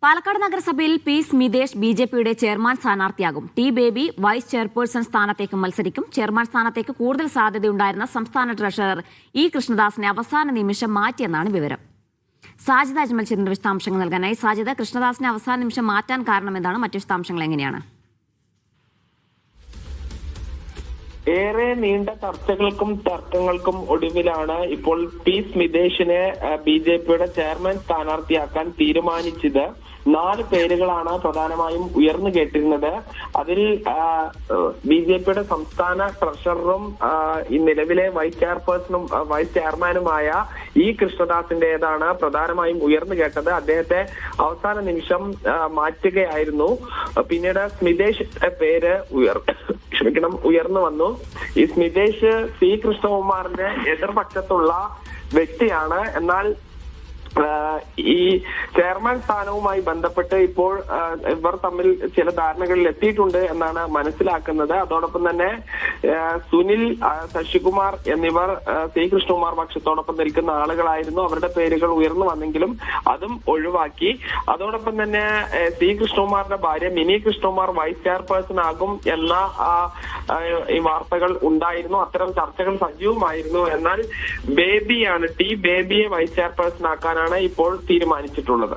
പാലക്കാട് നഗരസഭയിൽ പി സ്മിതേഷ് ബിജെപിയുടെ ചെയർമാൻ സ്ഥാനാർത്ഥിയാകും. ടി ബേബി വൈസ് ചെയർപേഴ്സൺ സ്ഥാനത്തേക്ക് മത്സരിക്കും. ചെയർമാൻ സ്ഥാനത്തേക്ക് കൂടുതൽ സാധ്യതയുണ്ടായിരുന്ന സംസ്ഥാന ട്രഷറർ ഇ കൃഷ്ണദാസിനെ അവസാന നിമിഷം മാറ്റിയെന്നാണ് വിവരം. സാജിദ അജ്മൽ ചേരുന്ന വിശദാംശങ്ങൾ നൽകാനായി. സാജിദ, കൃഷ്ണദാസിനെ അവസാന നിമിഷം മാറ്റാൻ കാരണം എന്താണ്? മറ്റു വിശദാംശങ്ങൾ എങ്ങനെയാണ്? ഏറെ നീണ്ട ചർച്ചകൾക്കും തർക്കങ്ങൾക്കും ഒടുവിലാണ് ഇപ്പോൾ പി സ്മിതേഷിനെ ബിജെപിയുടെ ചെയർമാൻ സ്ഥാനാർത്ഥിയാക്കാൻ തീരുമാനിച്ചത്. 4 പേരുകളാണ് പ്രധാനമായും ഉയർന്നു കേട്ടിരുന്നത്. അതിൽ ബിജെപിയുടെ സംസ്ഥാന ട്രഷററും ഈ നിലവിലെ വൈസ് ചെയർമാനുമായ ഇ കൃഷ്ണദാസിന്റേതാണ് പ്രധാനമായും ഉയർന്നു കേട്ടത്. അദ്ദേഹത്തെ അവസാന നിമിഷം മാറ്റുകയായിരുന്നു. പിന്നീട് സ്മിതേഷ് പേര് ഉയർന്നു വന്നു. ഈ സ്മിതേഷ് സി കൃഷ്ണകുമാറിന്റെ എതിർപക്ഷത്തുള്ള വ്യക്തിയാണ്. എന്നാൽ ഈ ചെയർമാൻ സ്ഥാനവുമായി ബന്ധപ്പെട്ട് ഇപ്പോൾ ഇവർ തമ്മിൽ ചില ധാരണകളിൽ എത്തിയിട്ടുണ്ട് എന്നാണ് മനസ്സിലാക്കുന്നത്. അതോടൊപ്പം തന്നെ സുനിൽ, ശശികുമാർ എന്നിവർ സി കൃഷ്ണകുമാർ പക്ഷത്തോടൊപ്പം നിൽക്കുന്ന ആളുകളായിരുന്നു. അവരുടെ പേരുകൾ ഉയർന്നു വന്നെങ്കിലും അതും ഒഴിവാക്കി. അതോടൊപ്പം തന്നെ സി കൃഷ്ണകുമാറിന്റെ ഭാര്യ മിനി കൃഷ്ണകുമാർ വൈസ് ചെയർപേഴ്സൺ ആകും എന്ന ഈ വാർത്തകൾ ഉണ്ടായിരുന്നു. അത്തരം ചർച്ചകൾ സജീവമായിരുന്നു. എന്നാൽ ടി ബേബിയെ വൈസ് ചെയർപേഴ്സൺ ആക്കാനാണ് ഇപ്പോൾ തീരുമാനിച്ചിട്ടുള്ളത്.